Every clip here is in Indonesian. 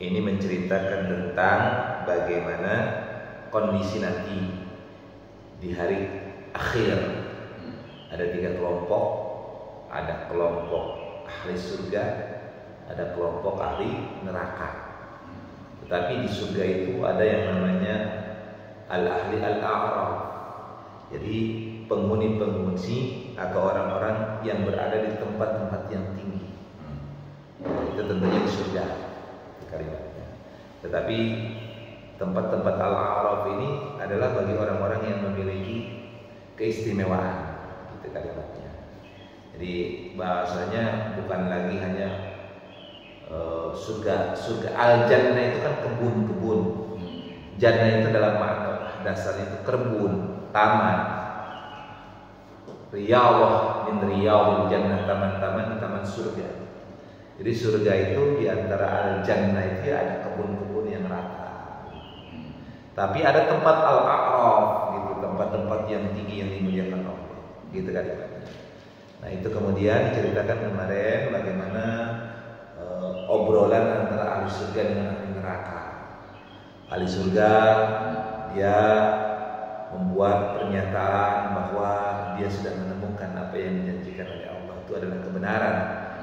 Ini menceritakan tentang bagaimana kondisi nanti di hari akhir. Ada 3 kelompok. Ada kelompok ahli surga, ada kelompok ahli neraka. Tetapi di surga itu ada yang namanya al-ahli al-a'raf. Jadi penghuni-penghuni atau orang-orang yang berada di tempat-tempat yang tinggi. Itu tentunya di surga kalimatnya. Tetapi tempat-tempat al-a'raf ini adalah bagi orang-orang yang memiliki keistimewaan, gitu kalimatnya. Jadi bahasanya bukan lagi hanya surga al-jannah itu kan kebun-kebun. Jannah itu dalam makna dasar itu kebun, taman. Riyadhah min riyadhil jannah, taman-taman di taman surga. Jadi surga itu di antara al-jannah itu ya ada kebun-kebun yang rata. Tapi ada tempat al-a'raf gitu, tempat-tempat yang tinggi yang dimuliakan Allah. Gitu kan. Nah, itu kemudian diceritakan kemarin bagaimana obrolan antara ahli surga dengan ahli neraka. Ahli surga dia membuat pernyataan bahwa dia sudah menemukan apa yang dijanjikan oleh Allah itu adalah kebenaran,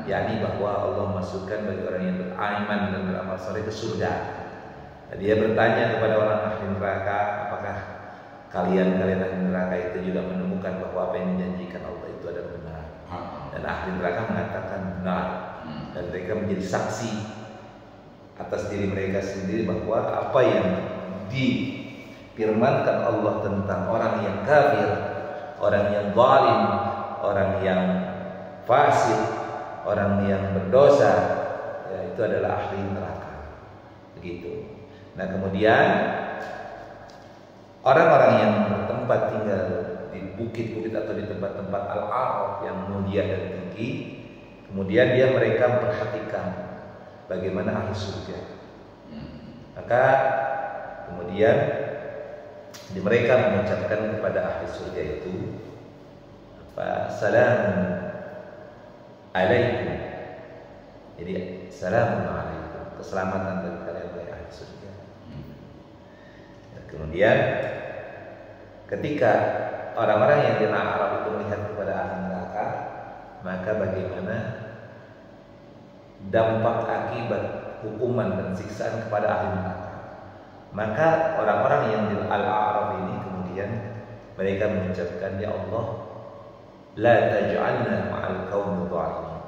yakni bahwa Allah masukkan bagi orang yang beriman dan beramal saleh ke surga. Nah, dia bertanya kepada orang ahli neraka, apakah kalian ahli neraka itu juga menemukan bahwa apa yang dijanjikan Allah itu adalah benar? Dan ahli neraka mengatakan benar, dan mereka menjadi saksi atas diri mereka sendiri bahwa apa yang difirmankan Allah tentang orang yang kafir, orang yang zalim, orang yang fasik, orang yang berdosa, ya, itu adalah ahli neraka. Begitu. Nah, kemudian orang-orang yang bertempat tinggal di bukit-bukit atau di tempat-tempat al-a'raf yang mulia dan tinggi, kemudian mereka memperhatikan bagaimana ahli surga. Maka kemudian mereka mengucapkan kepada ahli surga itu Assalamu alaikum. Jadi assalamu alaikum, keselamatan bagi kalian wahai ahli surga. Kemudian ketika orang-orang yang di Arab itu melihat kepada ahli neraka, maka bagaimana dampak akibat hukuman dan siksaan kepada ahli neraka. Maka orang-orang yang di Al-A'raf ini kemudian mereka mengucapkan, ya Allah, la taj'alna ma'al qaumil zalimin.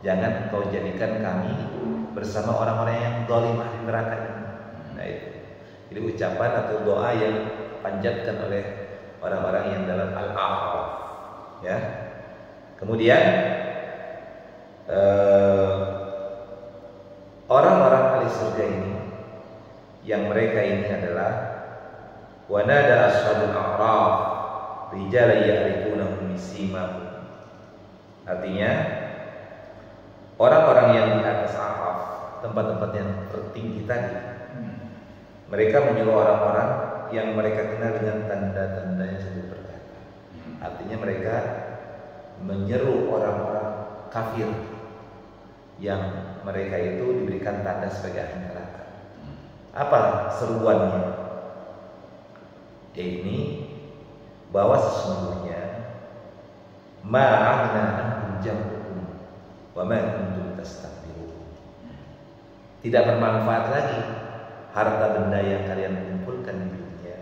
Jangan engkau jadikan kami bersama orang-orang yang zalim ahli neraka ini. Nah, itu. Jadi ucapan atau doa yang panjatkan oleh orang-orang yang dalam Al-A'raf, ya. Kemudian orang-orang ahli surga ini yang mereka ini adalah wanada ashabul a'raf rijalan ya'rifunahum bisimahum. Artinya orang-orang yang di atas a'raf, tempat-tempat yang tertinggi tadi, mereka menyuruh orang-orang yang mereka kenal dengan tanda-tandanya sambil berkata. Artinya mereka menyeru orang-orang kafir yang mereka itu diberikan tanda sebagai ahli neraka. Apa seruannya? Ini bahwa sesungguhnya ma'aghna ankum jam'ukum wa ma kuntum tastakbirun. Tidak bermanfaat lagi harta benda yang kalian kumpulkan di dunia,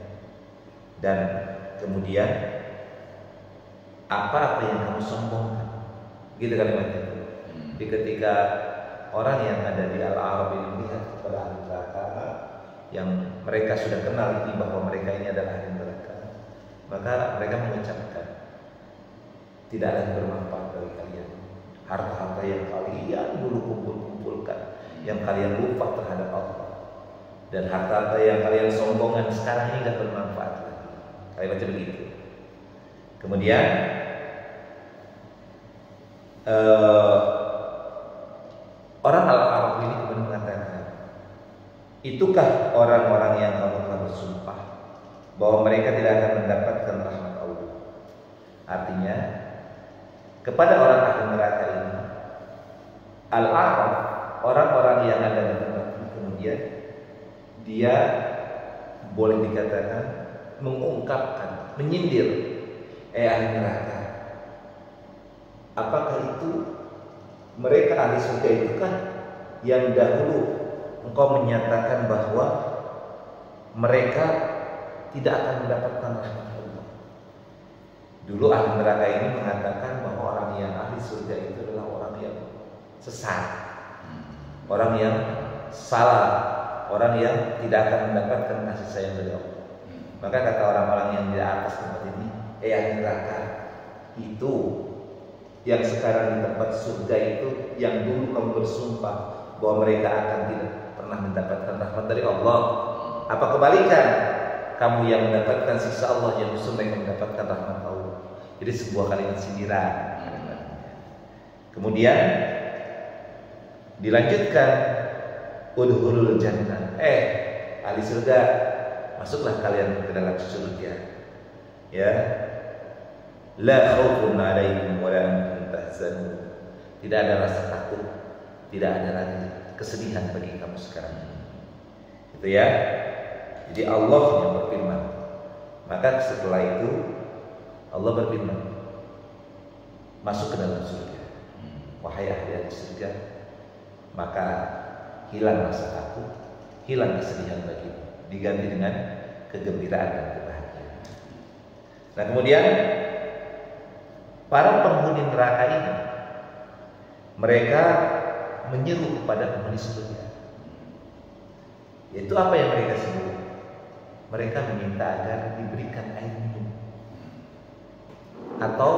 dan kemudian apa-apa yang kamu sombongkan. Gitu kalimatnya. Jadi ketika orang yang ada di Al-A'raf ini melihat kepada ahli neraka yang mereka sudah kenal ini bahwa mereka ini adalah ahli neraka, maka mereka mengucapkan, tidak lagi bermanfaat bagi kalian harta-harta yang kalian dulu kumpulkan, yang kalian lupa terhadap Allah, dan harta-harta yang kalian sombongkan sekarang ini tidak bermanfaat lagi. Kalimatnya begitu. Kemudian orang Al-A'raf ini kemudian mengatakan, itukah orang-orang yang kamu telah bersumpah bahwa mereka tidak akan mendapatkan rahmat Allah? Artinya kepada orang ahli neraka ini Al-A'raf, orang-orang yang ada di tempat ini kemudian dia boleh dikatakan mengungkapkan, menyindir ahli neraka. Apakah itu mereka ahli surga itu kan yang dahulu engkau menyatakan bahwa mereka tidak akan mendapatkan rahmat Allah. Dulu ahli neraka ini mengatakan bahwa orang yang ahli surga itu adalah orang yang sesat, orang yang salah, orang yang tidak akan mendapatkan kasih sayang dari Allah. Maka kata orang-orang yang di atas tempat ini, ahli neraka itu yang sekarang di tempat surga itu, yang dulu kamu bersumpah bahwa mereka akan tidak pernah mendapatkan rahmat dari Allah. Apa kebalikan? Kamu yang mendapatkan siksa Allah, yang justru mereka mendapatkan rahmat Allah. Jadi sebuah kalimat sindiran. Kemudian dilanjutkan, udhulul jannah. Ahli surga, masuklah kalian ke dalam surga. Ya. La khaufun 'alaihim wa la antum tahzanun. Tidak ada rasa takut, tidak ada lagi kesedihan bagi kamu sekarang. Itu ya. Jadi Allah yang berfirman. Maka setelah itu Allah berfirman, masuk ke dalam surga. Wahai ahli surga, maka hilang rasa takut, hilang kesedihan bagimu, diganti dengan kegembiraan dan kebahagiaan. Nah, kemudian para penghuni neraka ini, mereka menyeru kepada penghuni surga. Yaitu apa yang mereka sebut? Mereka meminta agar diberikan air minum atau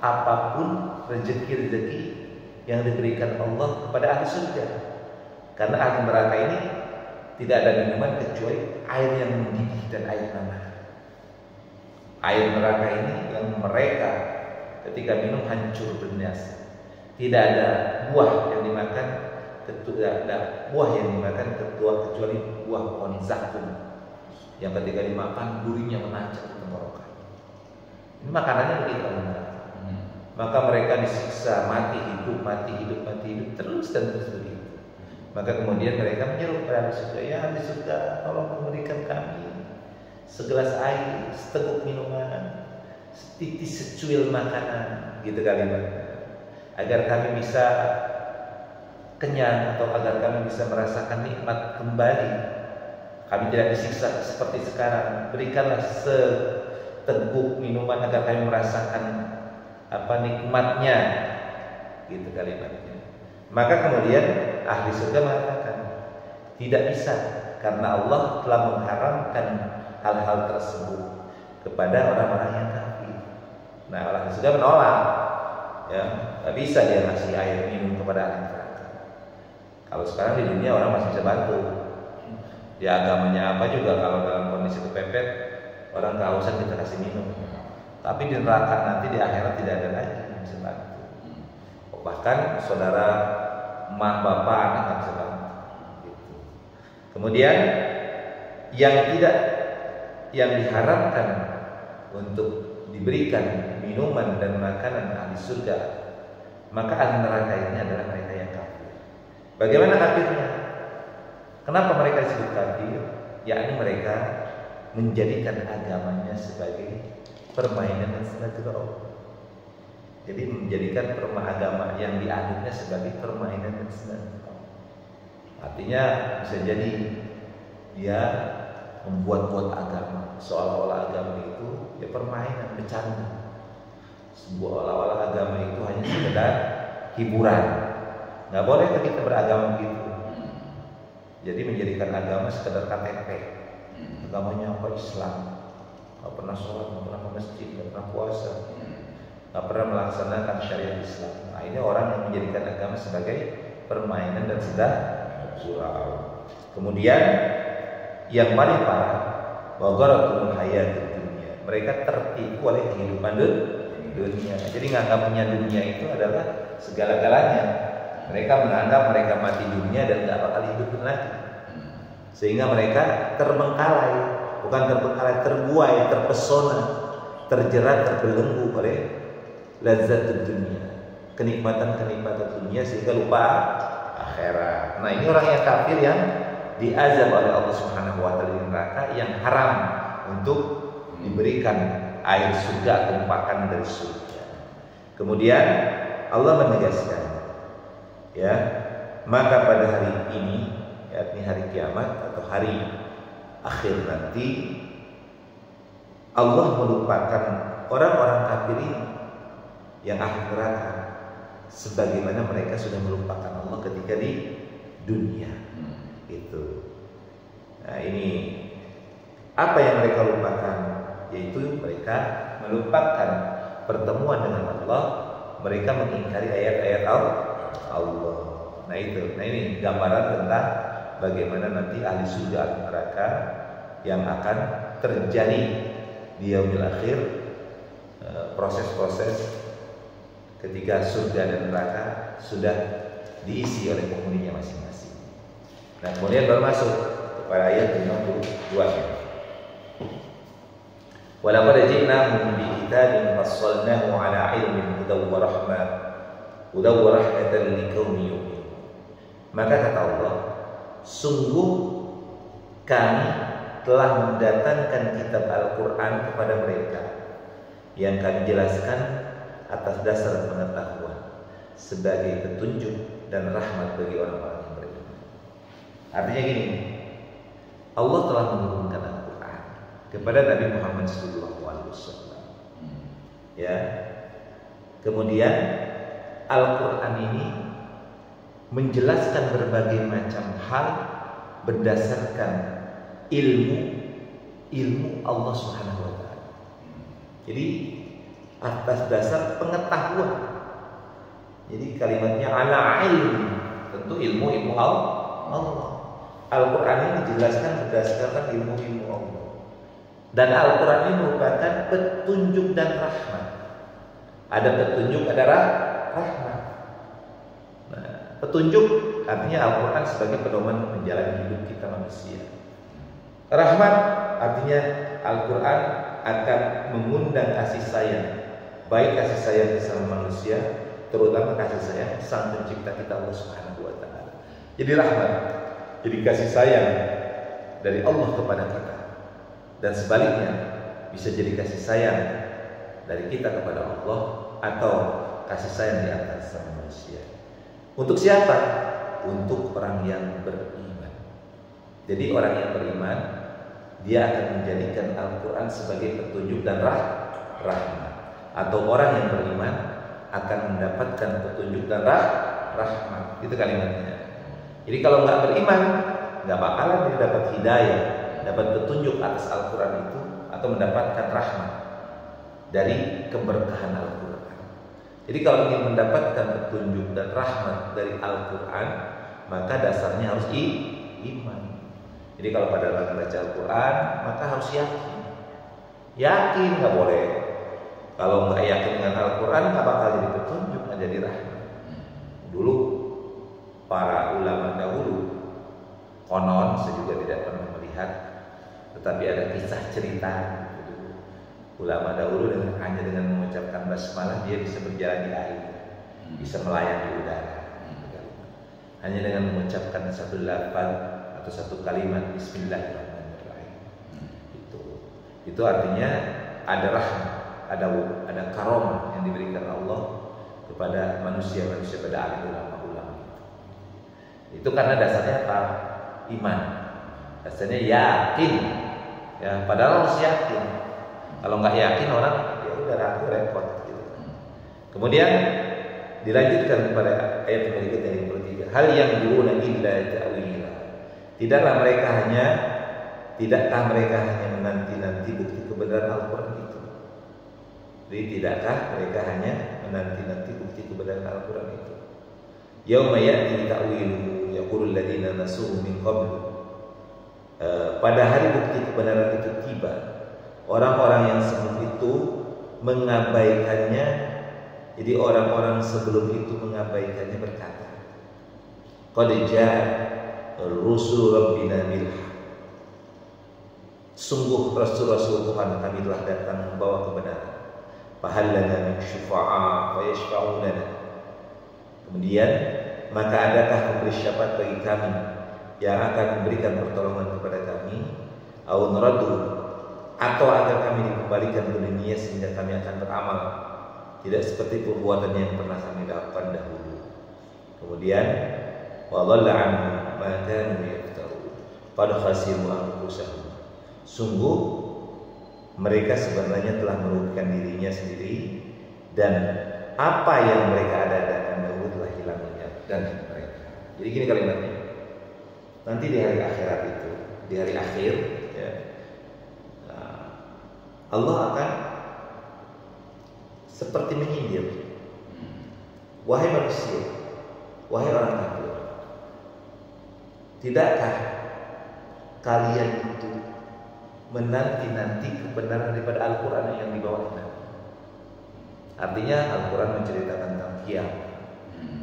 apapun rezeki-rezeki yang diberikan Allah kepada ahli surga. Karena ahli neraka ini tidak ada minuman kecuali air yang mendidih dan air hangat. Air neraka ini yang mereka ketika minum hancur binasa. Tidak ada buah yang dimakan, kecuali buah pohon zakum yang ketika dimakan durinya menancap di tenggorokan. Ini makanannya begitu. Maka mereka disiksa mati hidup terus dan terus begitu. Maka kemudian mereka menyeru kepada surga, ya ahli surga, tolong memberikan kami segelas air, seteguk minuman, setitis secuil makanan, gitu kalimatnya, agar kami bisa kenyang atau agar kami bisa merasakan nikmat kembali. Kami tidak disiksa seperti sekarang. Berikanlah seteguk minuman agar kami merasakan nikmatnya, gitu kalimatnya. Maka kemudian ahli surga mengatakan tidak bisa, karena Allah telah mengharamkan hal-hal tersebut kepada orang-orang yang kafir. Nah, ahli surga menolak, ya, nggak bisa dia ngasih air minum kepada ahli neraka. Kalau sekarang di dunia orang masih bisa bantu. Di agamanya apa juga, kalau dalam kondisi kepepet orang kehausan kita kasih minum. Tapi di neraka nanti di akhirat tidak ada lagi yang bisa bantu. Bahkan saudara, emak, bapak, anak nggak bisa bantu. Gitu. Kemudian yang diharapkan untuk diberikan minuman dan makanan ahli surga, maka ahli neraka ini adalah mereka yang kafir. Bagaimana kafirnya? Kenapa mereka disebut kafir? Yakni mereka menjadikan agamanya sebagai permainan dan sengaja Allah. Jadi menjadikan agama yang dianutnya sebagai permainan dan sengaja Allah. Artinya bisa jadi dia membuat-buat agama, seolah-olah agama itu ya permainan, bercanda. Seolah-olah agama itu hanya sekedar hiburan. Nggak boleh kita beragama begitu. Jadi menjadikan agama sekedar KTP. Agamanya apa? Islam. Nggak pernah sholat, nggak pernah ke masjid, nggak pernah puasa, nggak pernah melaksanakan syariat Islam. Nah, ini orang yang menjadikan agama sebagai permainan dan sudah surau. Kemudian yang paling parah, wagaratul hayatud dunya. Mereka tertipu oleh kehidupan dunia. Jadi nganggapnya dunia itu adalah segala-galanya. Mereka menganggap mereka mati dunia dan tidak bakal hidup lagi, sehingga mereka terbengkalai, bukan terbengkalai, terbuai, terpesona, terjerat, terbelenggu oleh lazat dunia, kenikmatan dunia, sehingga lupa akhirat. Nah, ini orang yang kafir yang diazab oleh Allah Subhanahu wa taala di neraka, yang haram untuk diberikan air surga atau makanan dari surga. Kemudian Allah menegaskan, ya, maka pada hari ini, yakni hari kiamat atau hari akhir nanti, Allah melupakan orang-orang kafir ini yang ahli neraka, sebagaimana mereka sudah melupakan Allah ketika di dunia. Itu. Nah, ini apa yang mereka lupakan, yaitu mereka melupakan pertemuan dengan Allah, mereka mengingkari ayat-ayat Allah. Nah itu. Nah ini gambaran tentang bagaimana nanti ahli surga ahli neraka yang akan terjadi di yaumil akhir, proses-proses ketika surga dan neraka sudah diisi oleh penghuninya masing-masing. Nah kemudian baru masuk kepada ayat 52-nya. Walaqad ji'nahum bi kitabin fassalnahu 'ala 'ilmin hudaw wa rahmatan liqaumin yu'minun. Maka kata Allah, sungguh kami telah mendatangkan kitab Al-Quran kepada mereka yang kami jelaskan atas dasar pengetahuan sebagai petunjuk dan rahmat bagi orang-orang yang beriman. Artinya gini, Allah telah menurunkan Al-Quran kepada Nabi Muhammad SAW. Ya, kemudian Al-Quran ini menjelaskan berbagai macam hal berdasarkan ilmu Allah Subhanahu wa taala. Jadi atas dasar pengetahuan. Jadi kalimatnya ala ilmi, tentu ilmu Allah. Al-Quran ini dijelaskan berdasarkan ilmu Allah. Dan Al-Quran ini merupakan petunjuk dan rahmat. Ada petunjuk, ada rahmat. Nah, petunjuk artinya Al-Quran sebagai pedoman menjalani hidup kita manusia. Rahmat artinya Al-Quran akan mengundang kasih sayang, baik kasih sayang sama manusia, terutama kasih sayang Sang Pencipta kita Allah Subhanahu wa taala. Jadi rahmat, jadi kasih sayang dari Allah kepada kita. Dan sebaliknya bisa jadi kasih sayang dari kita kepada Allah atau kasih sayang di atas sama manusia. Untuk siapa? Untuk orang yang beriman. Jadi orang yang beriman, dia akan menjadikan Al-Quran sebagai petunjuk dan rahmat. Atau orang yang beriman akan mendapatkan petunjuk dan rahmat. Itu kalimatnya. Jadi kalau nggak beriman, nggak bakalan dia dapat hidayah, dapat petunjuk atas Al-Quran itu, atau mendapatkan rahmat dari keberkahan Al-Quran. Jadi kalau ingin mendapatkan petunjuk dan rahmat dari Al-Quran, maka dasarnya harus iman. Jadi kalau pada dalam baca Al-Quran, maka harus yakin. Yakin, nggak boleh. Kalau nggak yakin dengan Al-Quran, nggak bakal jadi petunjuk, nggak jadi rahmat. Dulu para ulama dahulu, konon saya juga tidak pernah melihat, tetapi ada kisah cerita. Ulama dahulu hanya dengan mengucapkan basmalah dia bisa berjalan di air, bisa melayang di udara. Hanya dengan mengucapkan satu lafaz atau satu kalimat Bismillahirrahmanirrahim. Itu artinya ada rahmat, ada karomah yang diberikan Allah kepada manusia-manusia, pada alim ulama-ulama. Itu karena dasarnya apa? Iman. Dasarnya yakin. Ya, padahal harus yakin. Kalau nggak yakin orang, ya udah ragu, repot gitu. Kemudian dilanjutkan kepada ayat berikutnya yang ketiga. Hal yang dulu illa ta'wila. Tidakkah mereka hanya menanti-nanti bukti kebenaran Al-Quran itu? Jadi tidakkah mereka hanya menanti-nanti bukti kebenaran Al-Quran itu? Yauma ya'ti ta'wilu yaqulul ladzina nasuhu min qablu. Pada hari bukti kebenaran itu tiba, orang-orang yang sebelum itu mengabaikannya. Jadi orang-orang sebelum itu mengabaikannya berkata, qad jaa rusul rabbina bil haq. Sungguh rasul-rasul Tuhan kami telah datang membawa kebenaran. Fahal lana min syufa'a wa yashfa'u lana. Kemudian maka adakah memberi syafaat bagi kami yang akan memberikan pertolongan kepada kami, au nuradu, atau agar kami dikembalikan ke dunia sehingga kami akan beramal tidak seperti perbuatan yang pernah kami lakukan dahulu. Kemudian wa dhalla anhum ma kanu yaftarun qad khasiru anfusahum, sungguh mereka sebenarnya telah merugikan dirinya sendiri, dan apa yang mereka adakan dahulu telah hilang dari mereka. Jadi gini kalimatnya, nanti di hari akhirat itu, di hari akhir ya, Allah akan seperti menyindir, wahai manusia, wahai orang kafir, tidakkah kalian itu menanti-nanti kebenaran daripada Al-Quran yang dibawakan? Artinya Al-Quran menceritakan tentang kiamat,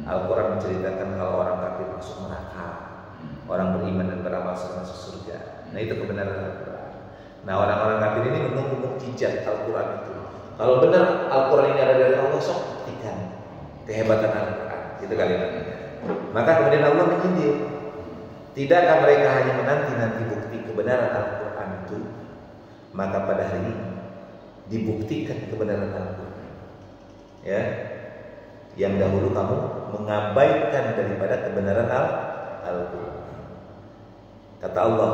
Al-Quran menceritakan kalau orang kafir masuk neraka, orang beriman dan beramal masuk surga. Nah, itu kebenaran Al-Quran. Nah, orang-orang kafir ini menunggu mukjizat Al-Quran itu. Kalau benar Al-Quran ini ada dari Allah, sok buktikan kehebatan Al-Quran. Itu kalimatnya. Maka kemudian Allah menyindir, tidakkah mereka hanya menanti-nanti bukti kebenaran Al-Quran itu? Maka pada hari ini dibuktikan kebenaran Al-Quran. Ya, yang dahulu kamu mengabaikan daripada kebenaran Al-Quran. Kata Allah,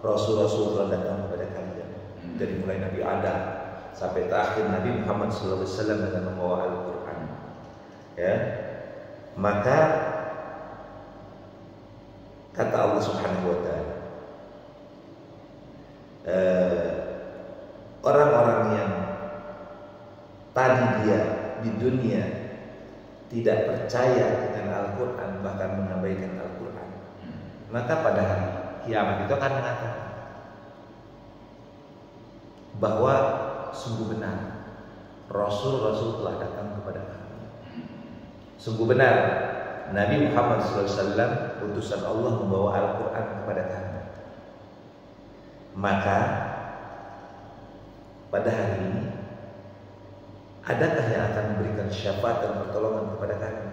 Rasul-Rasul telah datang kepada kalian, dari mulai Nabi Adam sampai terakhir Nabi Muhammad SAW dengan membawa Al-Quran. Ya, maka kata Allah Subhanahu Wa Taala, orang-orang yang tadi dia di dunia tidak percaya dengan Al-Quran, bahkan mengabaikan Al-Quran, maka pada hari kiamat itu akan mengatakan bahwa sungguh benar Rasul-Rasul telah datang kepada kami, sungguh benar Nabi Muhammad SAW utusan Allah membawa Al-Quran kepada kami. Maka pada hari ini, adakah yang akan memberikan syafaat dan pertolongan kepada kami?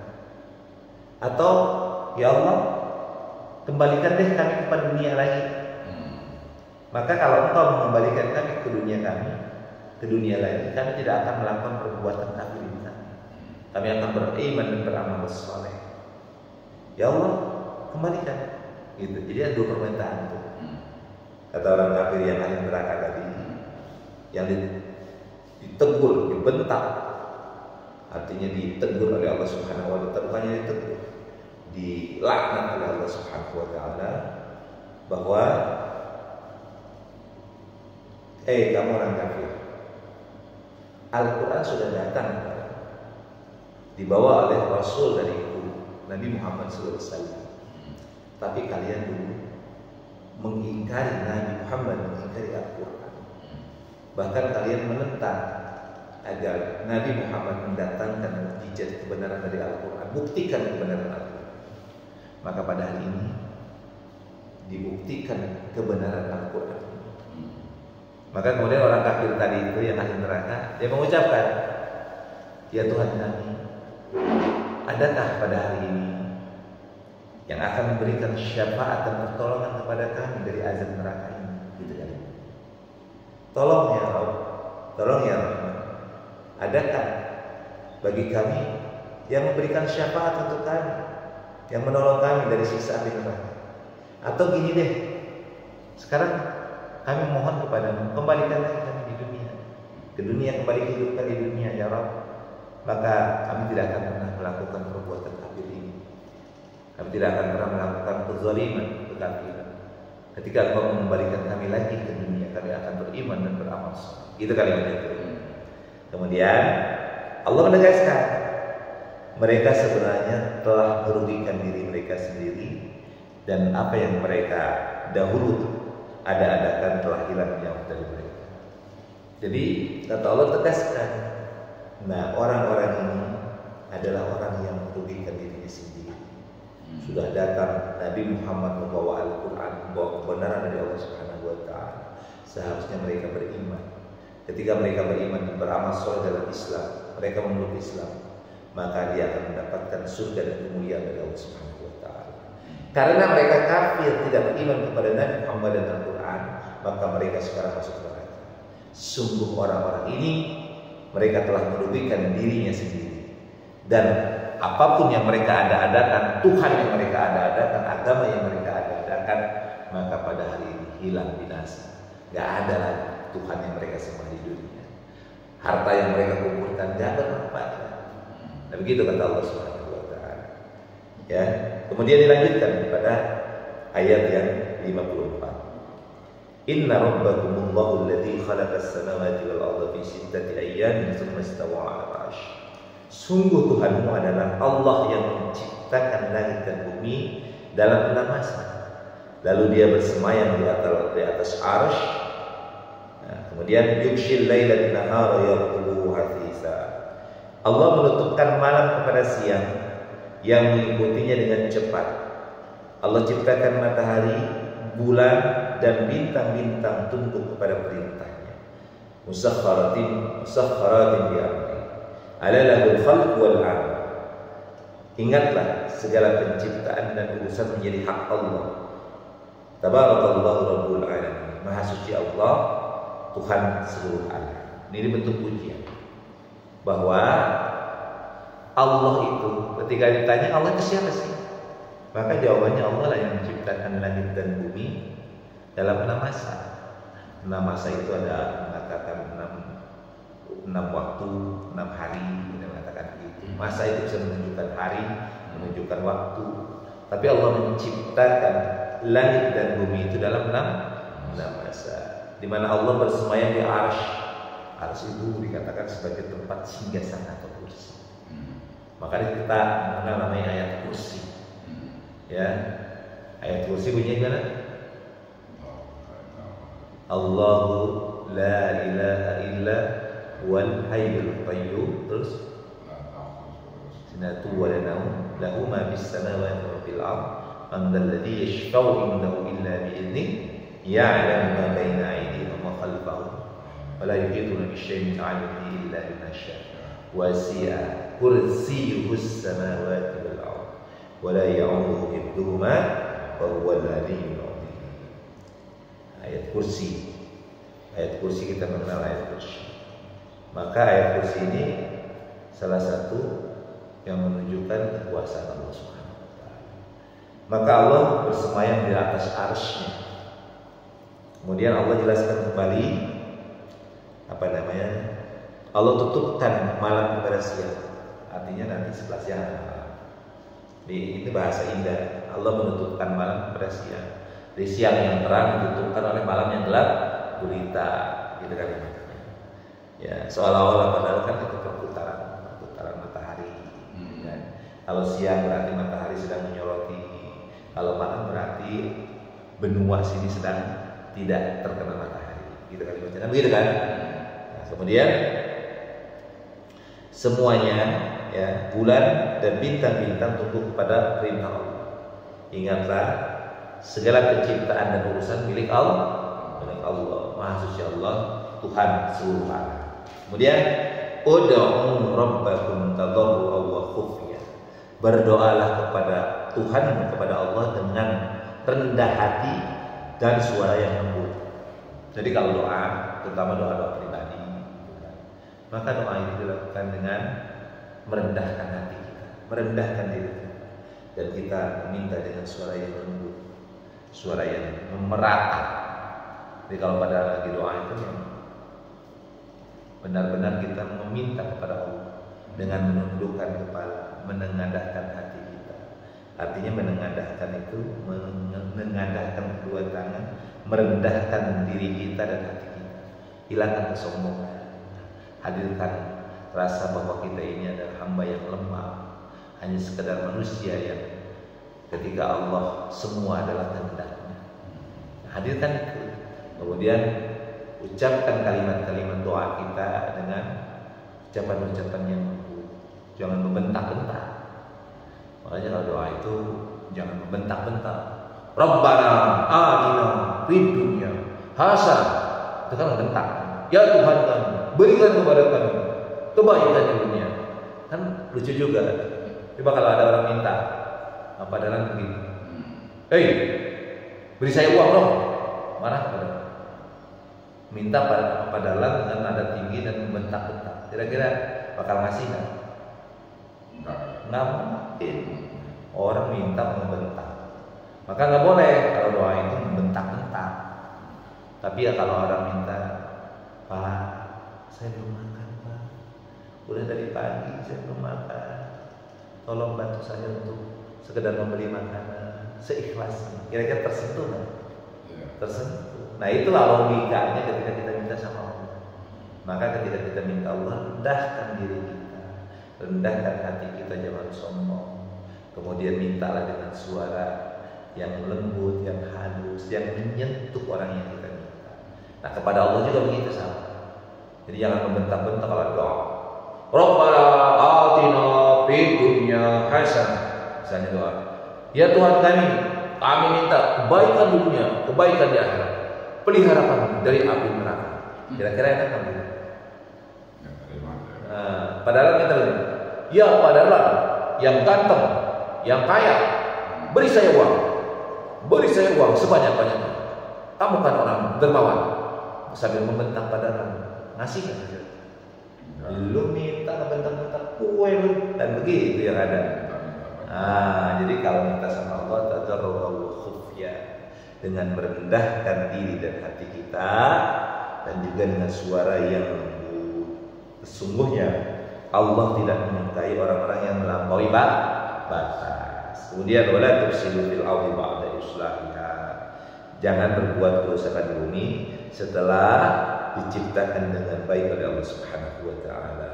Atau ya Allah, kembalikan deh kami kepada dunia lagi. Maka kalau Engkau mengembalikan kami ke dunia lagi, kami tidak akan melakukan perbuatan kafir ini. Kami akan beriman dan beramal saleh. Ya Allah, kembalikan. Gitu. Jadi ada dua permintaan itu. Kata orang kafir yang ahli neraka tadi, yang ditegur, dibentak, artinya ditegur oleh Allah Subhanahu Wa Taala, bukannya ditegur, dilaknat oleh Allah Subhanahu Wa Taala, bahwa kamu orang kafir, Al-Quran sudah datang, dibawa oleh Rasul dari Nabi Muhammad SAW, tapi kalian dulu mengingkari Nabi Muhammad, mengingkari Al-Quran. Bahkan kalian menentang agar Nabi Muhammad mendatangkan mukjizat kebenaran dari Al-Quran, buktikan kebenaran Al-Quran. Maka pada hari ini dibuktikan kebenaran Al-Quran. Maka kemudian orang kafir tadi itu yang ahli neraka, dia mengucapkan, ya Tuhan kami, adakah pada hari ini yang akan memberikan syafaat dan pertolongan kepada kami dari azab neraka ini? Gitu kan? Tolong ya Rabb, tolong ya Rahman, adakah bagi kami yang memberikan syafaat untuk kami, yang menolong kami dari siksa api neraka? Atau gini deh, sekarang kami mohon kepadamu, kembalikan lagi kami di dunia, ke dunia, kembali hidupkan di dunia ya Rabb. Maka kami tidak akan pernah melakukan perbuatan kafir ini, kami tidak akan pernah melakukan kezaliman, kekafiran. Ketika Engkau mengembalikan kami lagi ke dunia, kami akan beriman dan beramal saleh. Itu kalimatnya itu. Kemudian Allah menegaskan, mereka sebenarnya telah merugikan diri mereka sendiri, dan apa yang mereka dahulu ada-adakan telah hilang jauh dari mereka. Jadi kata Allah tegaskan, nah orang-orang ini adalah orang yang merugikan dirinya sendiri. Sudah datang Nabi Muhammad membawa Al-Quran, membawa kebenaran dari Allah Subhanahu Wa Taala. Seharusnya mereka beriman. Ketika mereka beriman dan beramal soleh dalam Islam, mereka memeluk Islam, maka dia akan mendapatkan surga dan kemuliaan dari Allah Subhanahu wa taala. Karena mereka kafir, tidak beriman kepada Nabi Muhammad dan Al-Qur'an, maka mereka sekarang masuk neraka. Sungguh orang-orang ini mereka telah merugikan dirinya sendiri. Dan apapun yang mereka ada-adakan, Tuhan yang mereka ada-adakan, agama yang mereka ada-adakan, maka pada hari ini hilang binasa. Gak ada lagi Tuhan yang mereka sembah di dunia. Harta yang mereka kumpulkan gak bermanfaat. Nah begitu kata Allah Subhanahu wa taala. Ya, kemudian dilanjutkan pada ayat yang 54. Inna rabbakumullahu alladzi khalaqas samawati wal arda fi sittati ayyamin tsumma istawa 'alal 'arsy. Sungguh Tuhanmu adalah Allah yang menciptakan langit dan bumi dalam 6 masa. Lalu dia bersemayam di atas 'arsy. Nah, kemudian yughshil laila bin-nahara yatlubuhu hafisa. Allah menutupkan malam kepada siang yang mengikutinya dengan cepat. Allah ciptakan matahari, bulan dan bintang-bintang tunduk kepada perintahnya. Musakhkharatin bi amri. Ala lahul khalq wal amr. Ingatlah segala penciptaan dan urusan menjadi hak Allah. Tabarakallahu rabbul alamin. Maha suci Allah, Tuhan seluruh alam. Ini bentuk pujian bahwa Allah itu ketika ditanya Allah itu siapa sih? Maka jawabannya Allah lah yang menciptakan langit dan bumi dalam 6 masa. 6 masa itu ada mengatakan 6 waktu, 6 hari, kita mengatakan gitu. Masa itu bisa menunjukkan hari, menunjukkan waktu. Tapi Allah menciptakan langit dan bumi itu dalam 6 masa. Di mana Allah bersemayam di arsy. Arsy itu dikatakan sebagai tempat singgasana atau kursi. Makanya kita mengenal namanya ayat kursi. Ya, ayat kursi bunyinya gimana? Allahu la ilaha illa wal hayyul qayyum. Terus sinatu wa la naum lahu ma bis samawati wa fil ard man dzal ladzi yashfa'u indahu illa bi idzni ya'lamu ma baina aydihim wa ma khalfahum wa la yuhituna bi syai'in min 'ilmihi illa bima syaa' wasi'a kursiyyuhu as-samawati wal ard wa la ya'uduhu hifdhuhuma wa huwal 'aliyyul 'azim. Ayat kursi. Ayat kursi kita mengenal ayat kursi. Maka ayat kursi ini salah satu yang menunjukkan kekuasaan Allah Subhanahu wa taala. Maka Allah bersemayam di atas arsy-Nya. Kemudian Allah jelaskan kembali Allah tutupkan malam kepada siang. Artinya nanti setelah siang ada malam. Ini bahasa indah. Allah menutupkan malam kepada siang. Di siang yang terang ditutupkan oleh malam yang gelap gulita, gitu kan ya. Seolah-olah padahal kan itu perputaran matahari. Kan? Kalau siang berarti matahari sedang menyoroti. Kalau malam berarti benua sini sedang tidak terkena matahari. Gitu kan dibaca. Begitu kan? Nah, kemudian semuanya ya, bulan dan bintang-bintang tunduk kepada perintah Allah. Ingatlah segala penciptaan dan urusan milik Allah. Milik Allah, Maha Suci Allah, Tuhan seluruh alam. Kemudian ud'u rabbakum tadarruan wa khufyah. Berdoalah kepada Tuhan, kepada Allah dengan rendah hati dan suara yang lembut. Jadi kalau doa, terutama doa-doa pribadi, maka doa ini dilakukan dengan merendahkan hati kita, merendahkan diri kita, dan kita meminta dengan suara yang lembut, suara yang merata. Jadi kalau pada lagi doa itu benar-benar kita meminta kepada Allah dengan menundukkan kepala, menengadahkan hati kita. Artinya menengadahkan itu menengadahkan kedua tangan, merendahkan diri kita dan hati kita, hilangkan kesombongan. Hadirkan rasa bahwa kita ini adalah hamba yang lemah, hanya sekedar manusia yang ketika Allah semua adalah kehendaknya. Hadirkan itu. Kemudian ucapkan kalimat-kalimat doa kita dengan ucapan-ucapan yang lembut. Jangan membentak-bentak. Makanya kalau doa itu jangan membentak-bentak. Rabbana atina fid dunya hasanah. Itu kan membentak. Ya Tuhan kami, berikan kepada kami kebaikan di dunia Kan lucu juga. Coba kalau ada orang minta, apa dalam begini, hei, beri saya uang dong. Marah pada. Minta pada dalam dengan nada tinggi dan membentak-bentak. Kira-kira bakal ngasih nggak? Nggak mungkin. Orang minta membentak. Maka nggak boleh kalau doa itu membentak-bentak. Tapi ya kalau orang minta, Pak, saya belum makan, Pak. Udah dari pagi saya belum makan. Tolong bantu saya untuk sekedar membeli makanan seikhlasnya. Kira-kira tersentuh nggak? Tersentuh. Nah itulah logikanya ketika kita minta sama Allah. Maka ketika kita minta Allah, rendahkan diri kita, rendahkan hati kita, jangan sombong. Kemudian mintalah dengan suara yang lembut, yang halus, yang menyentuh orang yang kita minta. Nah kepada Allah juga begitu sama. Jadi jangan membentak-bentak kalau doa. Rabbana atina fid dunya hasanah. Misalnya doa, ya Tuhan kami minta kebaikan di dunia, kebaikan di akhirat. Pelihara kami dari api neraka. Kira-kira enak kan gitu? Padahal kita bilang, ya padahal yang ganteng, yang kaya, beri saya uang sebanyak-banyaknya. Kamu kan orang dermawan. Sambil membentak padahal ngasih kan? Lu minta bentak-bentak kue lu, dan begitu yang ada. Jadi kalau minta sama Allah tadarrul khufya, dengan merendahkan diri dan hati kita, dan juga dengan suara yang lembut. Sesungguhnya Allah tidak menyukai orang-orang yang melampaui batas. Kemudian wala tufsidu fil ardi ba'da islahiha. Jangan berbuat kerusakan di bumi setelah diciptakan dengan baik oleh Allah Subhanahu wa taala.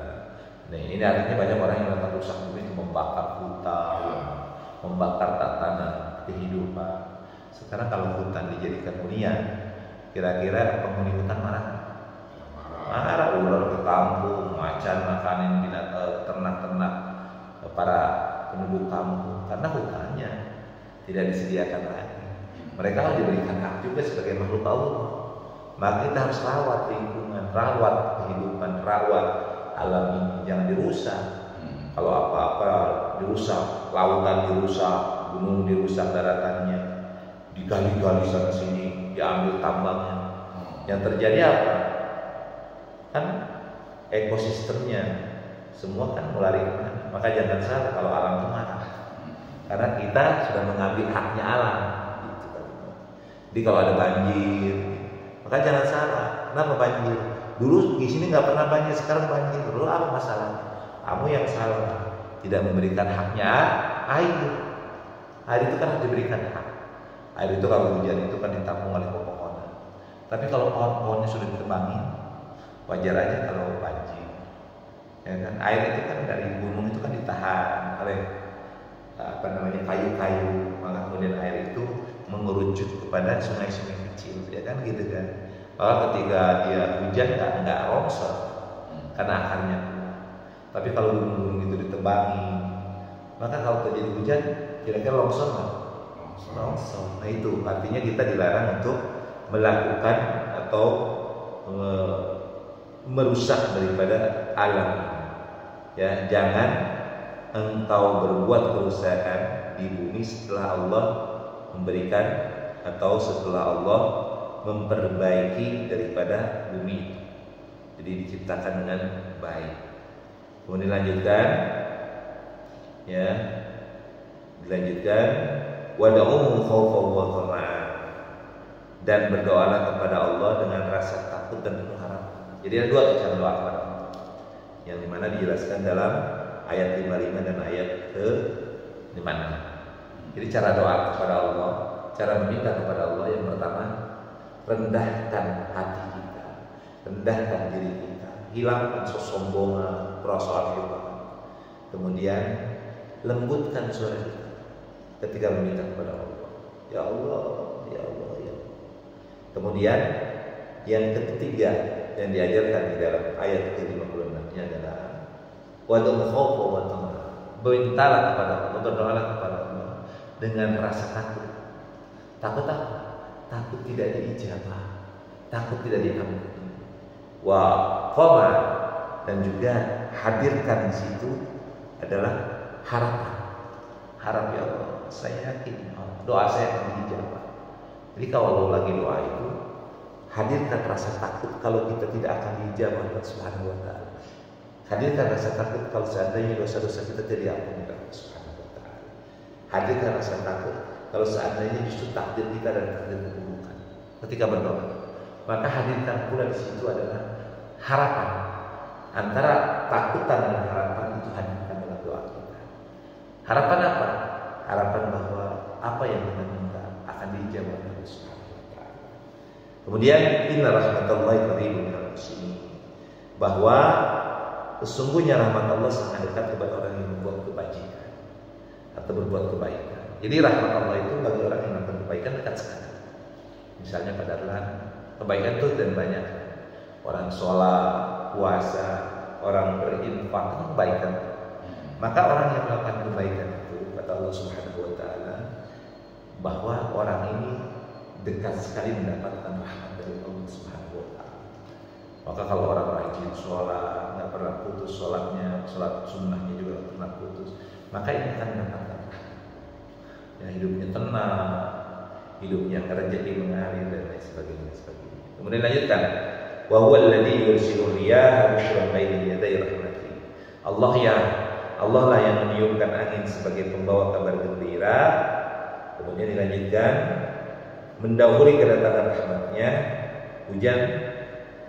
Nah, ini artinya banyak orang yang melakukan rusak bumi itu membakar hutan, membakar tatanan kehidupan. Sekarang kalau hutan dijadikan hunian, kira-kira penghuni hutan marah? Marah, ular ke kampung, macan makanin ternak-ternak para penduduk kampung, karena hutannya tidak disediakan lagi. Mereka harus diberikan hak juga sebagai makhluk Allah. Maka kita harus rawat lingkungan, rawat kehidupan, rawat alam ini, jangan dirusak. Kalau apa-apa dirusak, lautan dirusak, gunung dirusak daratannya, digali-gali sana sini, diambil tambangnya. Yang terjadi apa? Kan ekosistemnya semua kan melari kemana? Maka jangan salah kalau alam itu marah, karena kita sudah mengambil haknya alam. Gitu kan. Jadi kalau ada banjir, maka jangan salah. Kenapa banjir? Dulu di sini nggak pernah banjir, sekarang banjir. Dulu apa masalahnya? Kamu yang salah, tidak memberikan haknya air. Air itu kan harus diberikan hak. Air itu kalau hujan itu kan ditampung oleh pepohonan. Tapi kalau pohon-pohonnya sudah ditebangin, wajar aja kalau banjir. Ya kan? Air itu kan dari gunung itu kan ditahan oleh kayu-kayu, maka kemudian air itu mengerucut kepada sungai-sungai kecil, ya kan gitu kan. Maka ketika dia hujan nggak longsor karena akarnya kuat. Tapi kalau gunung-gunung itu ditebangi, maka kalau terjadi hujan, kira-kira longsor nggak? Longsor. Nah itu artinya kita dilarang untuk melakukan atau merusak daripada alam. Ya, jangan engkau berbuat kerusakan di bumi setelah Allah memberikan atau setelah Allah memperbaiki daripada bumi. Jadi diciptakan dengan baik. Kemudian dilanjutkan, ya, dilanjutkan wad'uhu khaufan wa tama'an, dan berdoalah kepada Allah dengan rasa takut dan penuh harapan. Jadi ada dua cara doa kepada Allah, yang dimana dijelaskan dalam ayat 55 dan ayat ke-56. Jadi cara doa kepada Allah, cara meminta kepada Allah, yang pertama, rendahkan hati kita, rendahkan diri kita, hilangkan kesombongan, perasaan kita. Kemudian lembutkan suara kita ketika meminta kepada Allah. Ya Allah, ya Allah, ya Allah. Kemudian yang ketiga yang diajarkan di dalam ayat ke-56 adalah wad'u khawfan wa tama'an. Mintalah kepada Allah, berdoalah kepada Allah dengan rasa takut. Takut apa? Takut tidak diijabah, takut tidak diampuni. Wa qama, dan juga hadirkan di situ adalah harapan. Harap ya Allah, saya yakin doa saya akan dijawab. Jadi kalau lagi doa itu hadirkan rasa takut kalau kita tidak akan dijawab Allah Subhanahu wa taala. Hadirkan rasa takut kalau seandainya dosa-dosa kita tidak diampuni oleh Allah Subhanahu wa taala. Hadirkan rasa takut kalau seandainya justru takdir kita dan takdir keburukan ketika berdoa. Maka hadirkan pula di situ adalah harapan. Antara takutan dan harapan itu hadirkan dalam doa kita. Harapan apa? Harapan bahwa apa yang kita minta akan dijawab oleh Allah Subhanahu wa taala. Kemudian inna rahmatallahi qaribun minal muhsinin. Bahwa sesungguhnya rahmat Allah sangat dekat kepada orang yang membuat kebajikan atau berbuat kebaikan. Jadi rahmat Allah itu bagi orang yang melakukan kebaikan dekat sekali. Misalnya pada bulan kebaikan itu dan banyak. Orang sholat, puasa, orang berinfak itu kebaikan. Maka orang yang melakukan kebaikan itu kata Allah Subhanahu wa taala bahwa orang ini dekat sekali mendapatkan rahmat dari Allah Subhanahu wa taala. Maka kalau orang rajin sholat, nggak pernah putus sholatnya, sholat sunnahnya juga nggak pernah putus, maka ini akan mendapatkan rahmat. Ya, hidupnya tenang, hidupnya rezeki mengalir dan lain sebagainya. Kemudian lanjutkan, wa huwa alladzi yursilu riyaha busyran baina yaday rahmatih. Allah lah yang meniupkan angin sebagai pembawa kabar gembira. Kemudian dilanjutkan, mendahului kedatangan rahmatnya hujan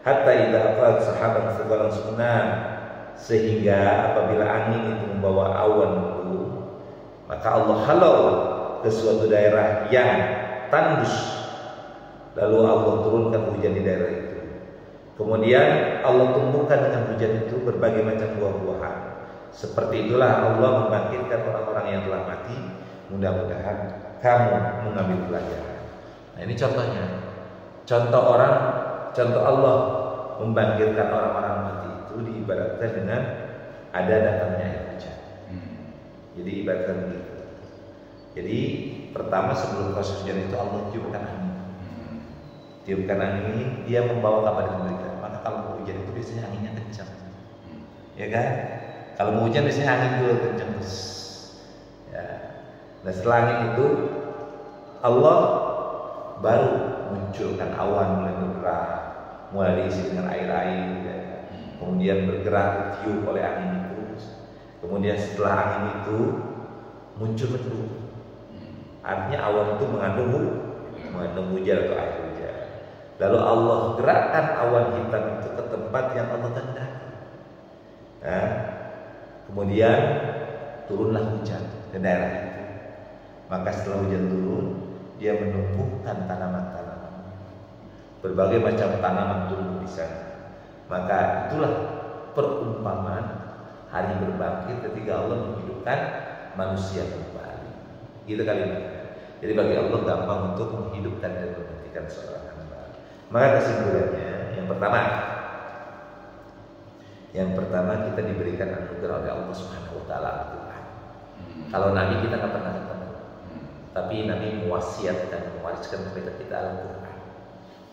hatta idza aqad sahaban thiqalan sunan, sehingga apabila angin itu membawa awan mendung, maka Allah halau ke suatu daerah yang tandus, lalu Allah turunkan hujan di daerah itu. Kemudian Allah tumbuhkan dengan hujan itu berbagai macam buah-buahan. Seperti itulah Allah membangkitkan orang-orang yang telah mati. Mudah-mudahan kamu mengambil pelajaran. Nah, ini contohnya. Contoh Allah membangkitkan orang-orang mati itu diibaratkan dengan ada datangnya air hujan. Jadi ibaratkan begitu. Jadi pertama sebelum proses hujan itu Allah tiupkan angin. Tiupkan angin ini dia membawa kabar gembira. Maka kalau mau hujan itu biasanya anginnya kencang, ya kan? Kalau mau hujan biasanya angin dulu kencang terus. Ya. Nah setelah angin itu Allah baru munculkan awan mulai bergerak, mulai diisi dengan air-air, ya. Kemudian bergerak ditiup oleh angin itu. Kemudian setelah angin itu muncul mendung. Artinya awan itu mengandung hujan atau air hujan. Lalu Allah gerakkan awan hitam itu ke tempat yang Allah kehendaki. Nah, kemudian turunlah hujan ke daerah itu. Maka setelah hujan turun, dia menumbuhkan tanaman-tanaman. Berbagai macam tanaman tumbuh di sana. Maka itulah perumpamaan hari berbangkit ketika Allah menghidupkan manusia kembali. Gitu kalimatnya. Jadi bagi Allah gampang untuk menghidupkan dan mematikan seorang hamba. Maka kesimpulannya yang pertama kita diberikan anugerah oleh Allah Subhanahu wa taala Al-Qur'an. Kalau Nabi kita nggak pernah ketemu, tapi Nabi mewariskan kepada kita Al-Qur'an.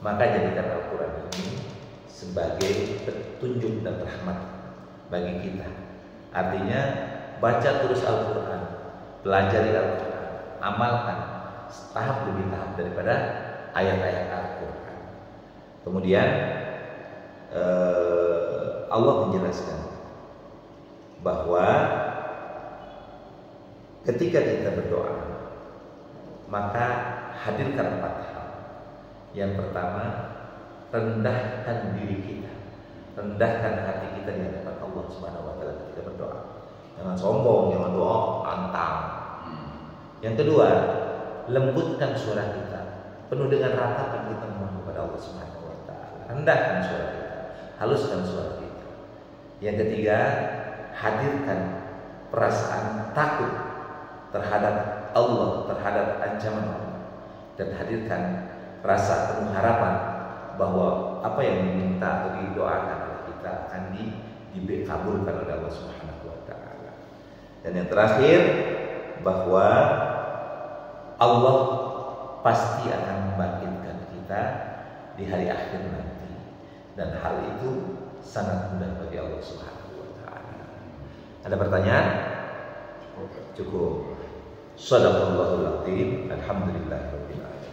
Maka jadikan Al-Qur'an ini sebagai petunjuk dan rahmat bagi kita. Artinya baca terus Al-Qur'an, pelajari Al-Qur'an, amalkan tahap demi tahap daripada ayat-ayat Al-Qur'an. Kemudian Allah menjelaskan bahwa ketika kita berdoa maka hadirkan 4 hal. Yang pertama, rendahkan diri kita, rendahkan hati kita di hadapan Allah Subhanahu wa taala ketika berdoa. Jangan sombong, jangan doa antang. Yang kedua, lembutkan suara kita, penuh dengan ratapan kita memohon kepada Allah Subhanahu wa taala. Rendahkan suara kita, haluskan suara kita. Yang ketiga, hadirkan perasaan takut terhadap Allah, terhadap ancaman Allah, dan hadirkan rasa penuh harapan bahwa apa yang diminta atau didoakan oleh kita akan dikabulkan oleh Allah Subhanahu wa taala. Dan yang terakhir, bahwa Allah pasti akan membangkitkan kita di hari akhir nanti, dan hal itu sangat mudah bagi Allah Subhanahu wa taala. Ada pertanyaan? Cukup. Shadaqallahul azim. Alhamdulillahirabbil alamin.